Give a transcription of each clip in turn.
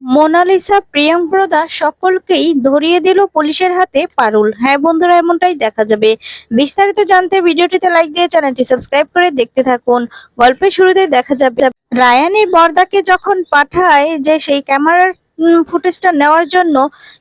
Mona Lisa প্রিয়ঙ্কদা সকলকেই ধরিয়ে দিল পুলিশের হাতে পারুল। হ্যাঁ বন্ধুরা, এমনটাই দেখা যাবে। বিস্তারিত জানতে ভিডিওটিতে লাইক দিয়ে চ্যানেলটি সাবস্ক্রাইব করে দেখতে থাকুন। গল্পের শুরুতে দেখা যাবে রায়ানের বর্দাকে যখন পাঠায় যে সেই ক্যামেরার ফুটেজটা নেওয়ার জন্য,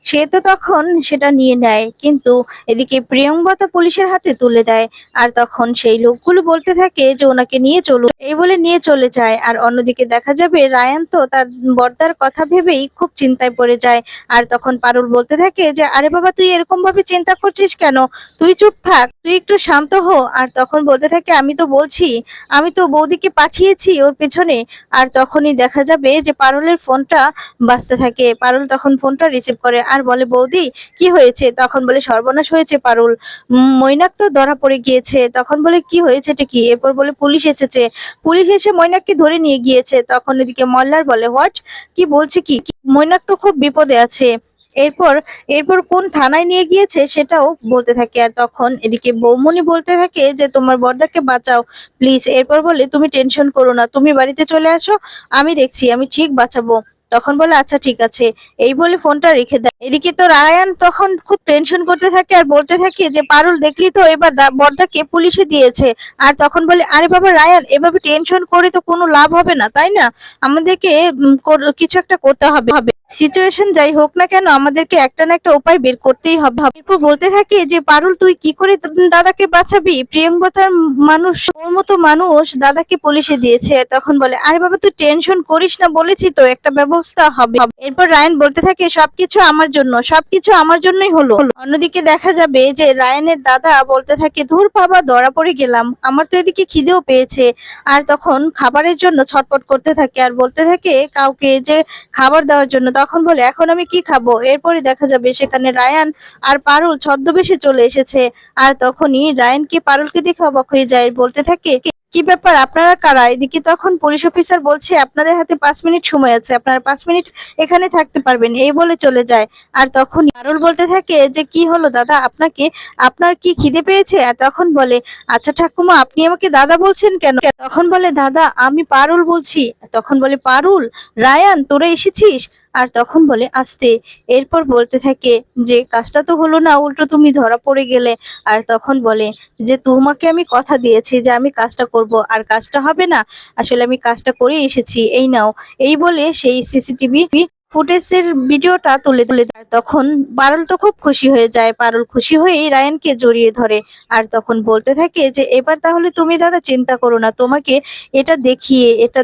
সে তো তখন সেটা নিয়ে নেয়, কিন্তু এদিকে প্রিয়ঙ্বদা পুলিশের হাতে তুলে দেয়। আর তখন সেই লোকগুলো বলতে থাকে যে ওনাকে নিয়ে চলুন, এই বলে নিয়ে চলে যায়। আর অন্যদিকে দেখা যাবে রায়ান তো তার বর্দার কথা ভেবেই খুব চিন্তায় পড়ে যায়। আর তখন পারুল বলতে থাকে যে আরে বাবা, তুই এরকম ভাবে চিন্তা করছিস কেন? তুই চুপ থাক, তুই একটু শান্ত হো। আর তখন বলতে থাকে আমি তো বলছি, আমি তো বৌদিকে পাঠিয়েছি ওর পেছনে। আর তখনই দেখা যাবে যে পারুলের ফোনটা বাজতে থাকে। পারুল তখন ফোনটা রিসিভ করে আর বলে বৌদি কি হয়েছে? তখন বলে সর্বনাশ হয়েছে পারুল, মৈনাক তো ধরা পড়ে গিয়েছে। তখন বলে কি হয়েছে কি? এরপর বলে পুলিশ এসেছে, পুলিশ এসে মৈনাককে ধরে নিয়ে গিয়েছে। তখন এদিকে মল্লার বলে হোয়াট, কি বলছে কি? মৈনাক তো খুব বিপদে আছে। এরপর এরপর কোন থানায় নিয়ে গিয়েছে সেটাও বলতে থাকে। আর তখন এদিকে বৌমনি বলতে থাকে যে তোমার বড়দাকে বাঁচাও প্লিজ। এরপর বলে তুমি টেনশন করো না, তুমি বাড়িতে চলে আসো, আমি দেখছি, আমি ঠিক বাঁচাবো। তখন বলে আচ্ছা ঠিক আছে, এই বলে ফোনটা রেখে দেয়। এদিকে তো রায়ান তখন খুব টেনশন করতে থাকে আর বলতে থাকে যে পারুল দেখলি তো, এবার বড়দাকে পুলিশে দিয়েছে। আর তখন বলে আরে বাবা রায়ান, এভাবে টেনশন করে তো কোনো লাভ হবে না, তাই না? আমাদেরকে কিছু একটা করতে হবে। সিচুয়েশন যাই হোক না কেন, আমাদেরকে একটা না একটা উপায় বের করতেই হবে। এরপর বলতে থাকে যে পারুল তুই কি করে দাদাকে বাঁচাবি? প্রিয়ঙ্বতার মানুষ, ওর মতো মানুষ দাদাকে পুলিশে দিয়েছে। তখন বলে আরে বাবা তুই টেনশন করিস না, বলেছি তো একটা ব্যবস্থা হবে। এরপর রায়ান বলতে থাকে সবকিছু আমার জন্য, সবকিছু আমার জন্যই হলো। অন্যদিকে দেখা যাবে যে রায়ানের দাদা বলতে থাকে ধুর বাবা, ধরা পড়ে গেলাম, আমার তো এদিকে খিদেও পেয়েছে। আর তখন খাবারের জন্য ছটফট করতে থাকে আর বলতে থাকে কাউকে যে খাবার দেওয়ার জন্য। তখন বলে এখন আমি কি খাবো? এরপরে দেখা যাবে সেখানে রায়ান আর পারুল ছদ্মবেশে চলে এসেছে। আর তখনই রায়ানকে পারুলকে দেখে অবাক হয়ে যায়, বলতে থাকে কি ব্যাপার, আপনারা কারা? এদিকে তখন পুলিশ অফিসার বলছে আপনাদের হাতে 5 মিনিট সময় আছে, আপনারা 5 মিনিট এখানে থাকতে পারবেন, এই বলে চলে যায়। আর তখন পারুল বলতে থাকে যে কি হলো দাদা, আপনাকে, আপনার কি খিদে পেয়েছে? আর তখন বলে আচ্ছা ঠাকুমা, আপনি আমাকে দাদা বলছেন কেন? তখন বলে দাদা আমি পারুল বলছি। তখন বলে পারুল, রায়ান তোরা এসেছিস? আর তখন বলে আস্তে। এরপর বলতে থাকে যে কাজটা তো হলো না, উল্টো তুমি ধরা পড়ে গেলে। আর তখন বলে যে তোমাকে আমি কথা দিয়েছি যে আমি কাজটা করব, আর কাজটা হবে না, আসলে আমি কাজটা করে এসেছি, এই নাও। এই বলে সেই সিসিটিভি ফুটেজের ভিডিওটা তুলে তুলে দেয়। তখন পারুল তো খুব খুশি হয়ে যায়, পারুল খুশি হয়েই রায়ানকে জড়িয়ে ধরে। আর তখন বলতে থাকে যে এবার তাহলে তুমি দাদা চিন্তা করো না, তোমাকে এটা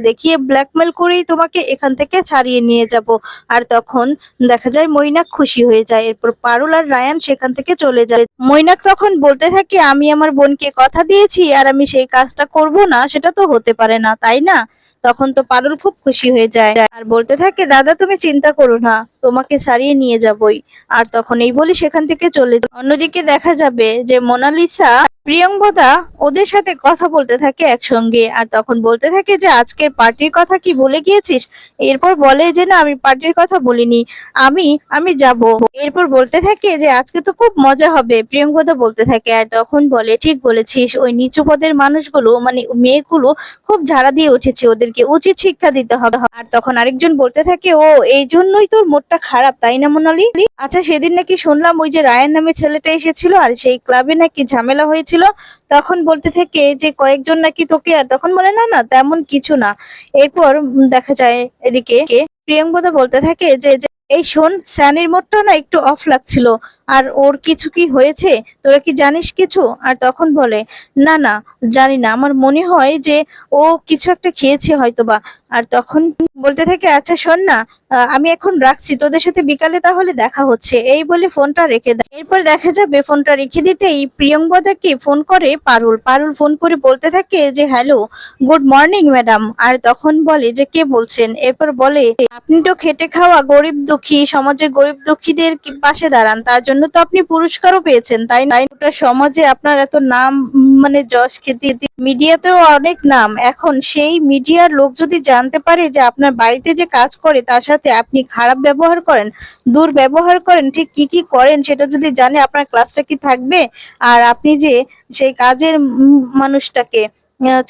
দেখিয়ে ব্ল্যাকমেল করেই তোমাকে এখান থেকে ছাড়িয়ে নিয়ে যাব। আর তখন দেখা যায় মৈনাক খুশি হয়ে যায়। এরপর পারুল আর রায়ান সেখান থেকে চলে যায়। মৈনাক তখন বলতে থাকে আমি আমার বোনকে কথা দিয়েছি আর আমি সেই কাজটা করব না, সেটা তো হতে পারে না, তাই না? তখন তো পারুল খুব খুশি হয়ে যায় আর বলতে থাকে দাদা তুমি চিন্তা করো না, তোমাকে ছাড়িয়ে নিয়ে যাবই। আর তখন এই বলে সেখান থেকে চলে যায়। অন্যদিকে দেখা যাবে যে মোনালিসা প্রিয়ঙ্বদা ওদের সাথে কথা বলতে থাকে একসঙ্গে। আর তখন বলতে থাকে যে আজকের পার্টির কথা কি ভুলে গিয়েছিস? এরপর বলে যে না, আমি পার্টির কথা বলিনি, আমি আমি যাব। এরপর বলতে থাকে যে আজকে তো খুব মজা হবে, প্রিয়ঙ্বদা বলতে থাকে। আর তখন বলে ঠিক বলেছিস, ওই নিচু পদের মানুষগুলো মানে মেয়েগুলো খুব ঝাড়া দিয়ে উঠেছে, ওদেরকে উচিত শিক্ষা দিতে হবে। আর তখন আরেকজন বলতে থাকে ও এই জন্যই তোর মুডটা খারাপ, তাই না মোনালি? আচ্ছা সেদিন নাকি শুনলাম ওই যে রায়ান নামে ছেলেটা এসেছিল আর সেই ক্লাবে নাকি ঝামেলা হয়েছিল। তখন বলতে থাকে যে কয়েকজন নাকি তোকে, আর তখন বলে না না তেমন কিছু না। এরপর দেখা যায় এদিকে প্রিয়ঙ্বদা বলতে থাকে যে যে, এই শোন, স্যানির মোডটা না একটু অফ লাগছিল, আর ওর কিছু কি হয়েছে, তোরা কি জানিস কিছু? আর তখন বলে না না, জানি না, আমার মনে হয় যে ও কিছু একটা খেয়েছে হয়তোবা। আর তখন বলতে থাকে আচ্ছা শোন না, আমি এখন রাখছি, তোদের সাথে বিকালে তাহলে দেখা হচ্ছে, এই বলে ফোনটা রেখে দেয়। এরপর দেখা যাবে ফোনটা রেখে দিতেই প্রিয়ঙ্বদাকে ফোন করে পারুল। পারুল ফোন করে বলতে থাকে যে হ্যালো, গুড মর্নিং ম্যাডাম। আর তখন বলে যে কে বলছেন? এরপর বলে আপনি তো খেটে খাওয়া গরিব দুঃখী সমাজের গরিব দুঃখীদের পাশে দাঁড়ান, তার জন্য তো আপনি পুরস্কারও পেয়েছেন, তাই না? গোটা সমাজে আপনার এত নাম, মানে যশ খ্যাতি, মিডিয়াতেও অনেক নাম। এখন সেই মিডিয়ার লোক যদি জানতে পারে যে আপনার বাড়িতে যে কাজ করে তার সাথে আপনি খারাপ ব্যবহার করেন, দুর্ব্যবহার করেন, ঠিক কি কি করেন সেটা যদি জানে, আপনার ক্লাসটা কি থাকবে? আর আপনি যে সেই কাজের মানুষটাকে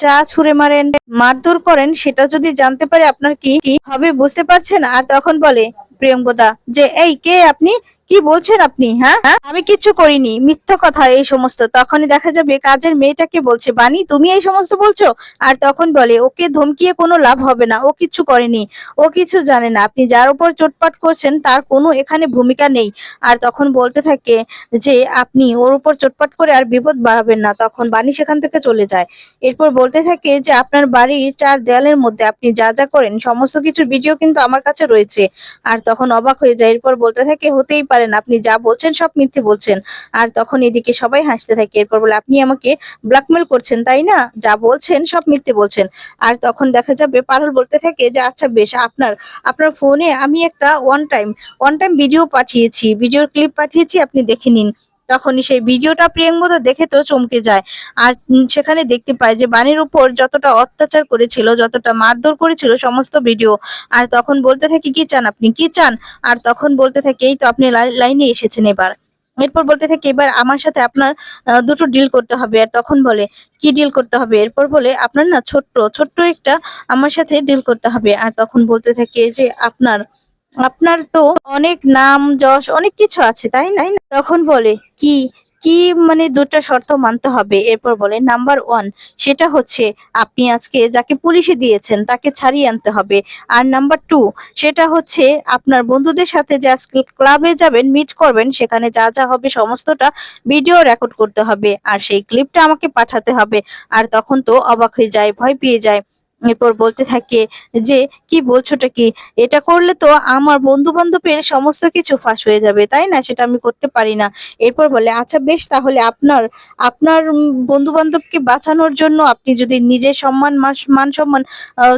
চা ছুঁড়ে মারেন, মারধর করেন, সেটা যদি জানতে পারে আপনার কি কি হবে বুঝতে পারছেন? আর তখন বলে প্রিয়ঙ্বদা যে এই কে আপনি, কি বলছেন আপনি? হ্যাঁ আমি কিচ্ছু করিনি, মিথ্যা কথা এই সমস্ত। তখনই দেখা যাবে কাজের মেয়েটাকে বলছে বানি তুমি এই সমস্ত বলছো। আর তখন বলে ওকে ধমকিয়ে কোনো লাভ হবে না, ও কিচ্ছু করেনি, ও কিছু জানে না, আপনি যার উপর চোটপাট করছেন তার কোনো এখানে ভূমিকা নেই। আর তখন বলতে থাকে যে আপনি ওর উপর চোটপাট করে আর বিপদ বাড়াবেন না। তখন বানি সেখান থেকে চলে যায়। এরপর বলতে থাকে যে আপনার বাড়ির চার দেয়ালের মধ্যে আপনি যা যা করেন সমস্ত কিছুর ভিডিও কিন্তু আমার কাছে রয়েছে। আর তখন অবাক হয়ে যায়। এরপর বলতে থাকে হতেই পারে না, আপনি যা বলছেন সব মিথ্যে বলছেন। আর তখন এদিকে সবাই হাসতে থাকে। এরপর বলে আপনি আমাকে ব্ল্যাকমেল করছেন তাই না, যা বলছেন সব মিথ্যে বলছেন। আর তখন দেখা যাবে পারুল বলতে থাকে যে আচ্ছা বেশ, আপনার আপনার ফোনে আমি একটা ওয়ান টাইম ভিডিও পাঠিয়েছি, ভিডিওর ক্লিপ পাঠিয়েছি, আপনি দেখে নিন। তখনই সেই ভিডিওটা প্রিয়ঙ্বদা দেখে তো চমকে যায়। আর সেখানে দেখতে পায় যে বাণীর উপর যতটা অত্যাচার করেছিল, যতটা মারধর করেছিল সমস্ত ভিডিও। আর তখন বলতে থাকি কি চান আপনি, কি চান? আর তখন বলতে থাকে এই তো আপনি লাইনে এসেছেন এবার। এরপর বলতে থাকে এবার আমার সাথে আপনার দুটো ডিল করতে হবে। আর তখন বলে কি ডিল করতে হবে? এরপর বলে আপনার না ছোট্ট ছোট্ট একটা আমার সাথে ডিল করতে হবে। আর তখন বলতে থাকে যে আপনার আপনার তো অনেক নাম যশ অনেক কিছু আছে তাই না? তখন বলে কি কি মানে দুটো শর্ত মানতে হবে। এরপর বলে নাম্বার ওয়ান, সেটা হচ্ছে আপনি আজকে যাকে পুলিশে দিয়েছেন তাকে ছাড়িয়ে আনতে হবে। আর নাম্বার টু, সেটা হচ্ছে আপনার বন্ধুদের সাথে যে আজকে ক্লাবে যাবেন, মিট করবেন, সেখানে যা যা হবে সমস্তটা ভিডিও রেকর্ড করতে হবে আর সেই ক্লিপটা আমাকে পাঠাতে হবে। আর তখন তো অবাক হয়ে যায়, ভয় পেয়ে যায়। এরপর বলতে থাকে যে কি বলছোটা কি, এটা করলে তো আমার বন্ধু বান্ধবের সমস্ত কিছু ফাঁস হয়ে যাবে তাই না, সেটা আমি করতে পারি না। এরপর বলে আচ্ছা বেশ, তাহলে আপনার আপনার বন্ধু বান্ধবকে বাঁচানোর জন্য আপনি যদি নিজের সম্মান মান সম্মান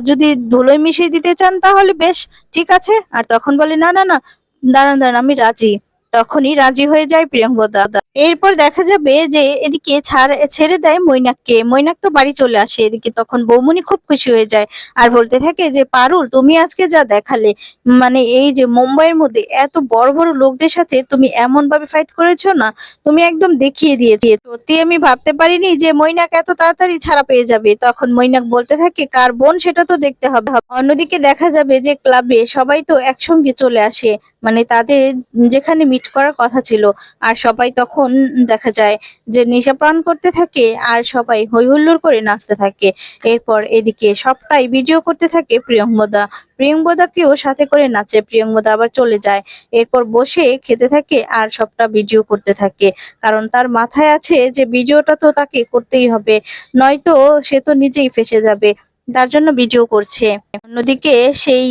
যদি ধুলোয় মিশিয়ে দিতে চান তাহলে বেশ ঠিক আছে। আর তখন বলে না না না, দাঁড়ান দাঁড়ান আমি রাজি। তখনই রাজি হয়ে যায় প্রিয়ঙ্বদা। এরপর দেখা যাবে যে এদিকে ছেড়ে দেয় মৈনাককে, মৈনাক তো বাড়ি চলে আসে। এদিকে তখন বৌমনি খুব খুশি হয়ে যায় আর বলতে থাকে যে পারুল তুমি আজকে যা দেখালে, মানে এই যে মুম্বাইয়ের মধ্যে এত বড় বড় লোকদের সাথে তুমি এমন ভাবে ফাইট করেছো না, তুমি একদম দেখিয়ে দিয়েছি। সত্যি আমি ভাবতে পারিনি যে মৈনাক এত তাড়াতাড়ি ছাড়া পেয়ে যাবে। তখন মৈনাক বলতে থাকে কার বোন সেটা তো দেখতে হবে। অন্যদিকে দেখা যাবে যে ক্লাবে সবাই তো একসঙ্গে চলে আসে, মানে তাদের যেখানে মিট করার কথা ছিল। আর সবাই তখন দেখা যায় যে নেশাপান করতে থাকে আর সবাই হই হুল্লোড় করে নাচতে থাকে। এরপর এদিকে সবটাই ভিডিও করতে থাকে প্রিয়ঙ্বদা। প্রিয়ঙ্বদাকেও সাথে করে নাচে। প্রিয়ঙ্বদা আবার চলে যায়। এরপর বসে খেতে থাকে আর সবটা ভিডিও করতে থাকে, কারণ তার মাথায় আছে যে ভিডিওটা তো তাকে করতেই হবে, নয়তো সে তো নিজেই ফেঁসে যাবে, তার জন্য ভিডিও করছে। অন্যদিকে সেই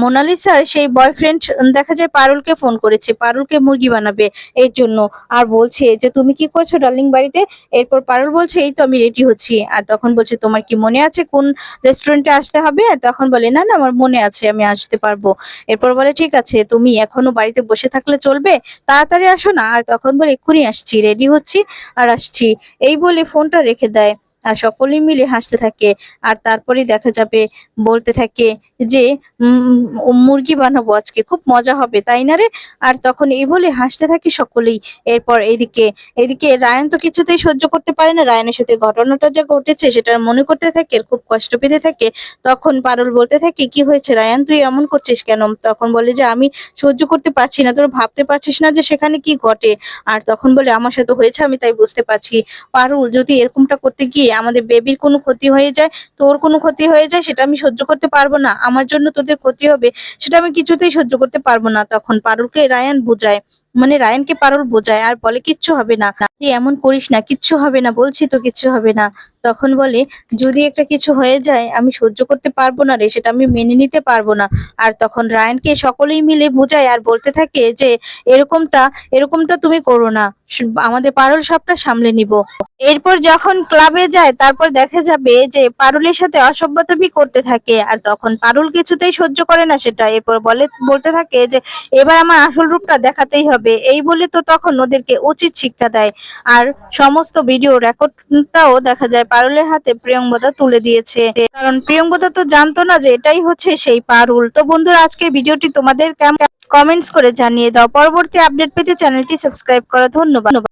মোনালিসার সেই বয়ফ্রেন্ড দেখা যায় পারুলকে ফোন করেছে, পারুলকে মুরগি বানাবে এর জন্য। আর বলছে যে তুমি কি করছো ডার্লিং বাড়িতে? এরপর পারুল বলছে এই তো আমি রেডি হচ্ছি। আর তখন বলছে তোমার কি মনে আছে কোন রেস্টুরেন্টে আসতে হবে? আর তখন বলে না না আমার মনে আছে, আমি আসতে পারবো। এরপর বলে ঠিক আছে, তুমি এখনো বাড়িতে বসে থাকলে চলবে, তাড়াতাড়ি আসো না। আর তখন বলে এক্ষুনি আসছি, রেডি হচ্ছি আর আসছি। এই বলে ফোনটা রেখে দেয়। আর সকলেই মিলে হাসতে থাকে। আর তারপরেই দেখা যাবে বলতে থাকে যে মুরগি বানাবো আজকে, খুব মজা হবে তাই না রে? আর তখন এই বলে হাসতে থাকে সকলেই। এরপর এদিকে এদিকে রায়ান তো কিছুতেই সহ্য করতে পারে না, রায়ানের সাথে ঘটনাটা যা ঘটেছে সেটা মনে করতে থাকে, আর খুব কষ্ট পেতে থাকে। তখন পারুল বলতে থাকে কি হয়েছে রায়ান, তুই এমন করছিস কেন? তখন বলে যে আমি সহ্য করতে পারছি না, তোর ভাবতে পারছিস না যে সেখানে কি ঘটে। আর তখন বলে আমার সাথে হয়েছে আমি তাই বুঝতে পারছি। পারুল যদি এরকমটা করতে গিয়ে আমাদের বেবির কোনো ক্ষতি হয়ে যায়, তোর কোনো ক্ষতি হয়ে যায়, সেটা আমি সহ্য করতে পারবো না। আমার জন্য তোদের ক্ষতি হবে সেটা আমি কিছুতেই সহ্য করতে পারবো না। তখন পারুলকে রায়ান বোঝায়, মানে রায়ানকে পারুল বোঝায় আর বলে কিচ্ছু হবে না, তুই এমন করিস না, কিচ্ছু হবে না, বলছি তো কিচ্ছু হবে না। তখন বলে যদি একটা কিছু হয়ে যায় আমি সহ্য করতে পারবো না রে, সেটা আমি মেনে নিতে পারবো না। আর তখন রায়ানকে সকলেই মিলে বোঝায় আর বলতে থাকে যে এরকমটা এরকমটা তুমি করো না, আমাদের পারুল সবটা সামলে নিব। এরপর যখন ক্লাবে যায় তারপর দেখা যাবে যে পারুলের সাথে অসভ্যতামি করতে থাকে। আর তখন পারুল কিছুতেই সহ্য করে না সেটা। এরপর বলতে থাকে যে এবার আমার আসল রূপটা দেখাতেই হবে। এই বলে তো তখন ওদেরকে উচিত শিক্ষা দেয়। আর সমস্ত ভিডিও রেকর্ডটাও দেখা যায় পারুলের হাতে প্রিয়ঙ্বদা তুলে দিয়েছে, কারণ প্রিয়ঙ্বদা তো জানতো না যে এটাই হচ্ছে সেই পারুল। তো বন্ধুরা আজকের ভিডিওটি তোমাদের কেমন কমেন্টস করে জানিয়ে দাও। পরবর্তী আপডেট পেতে চ্যানেলটি সাবস্ক্রাইব করো। ধন্যবাদ।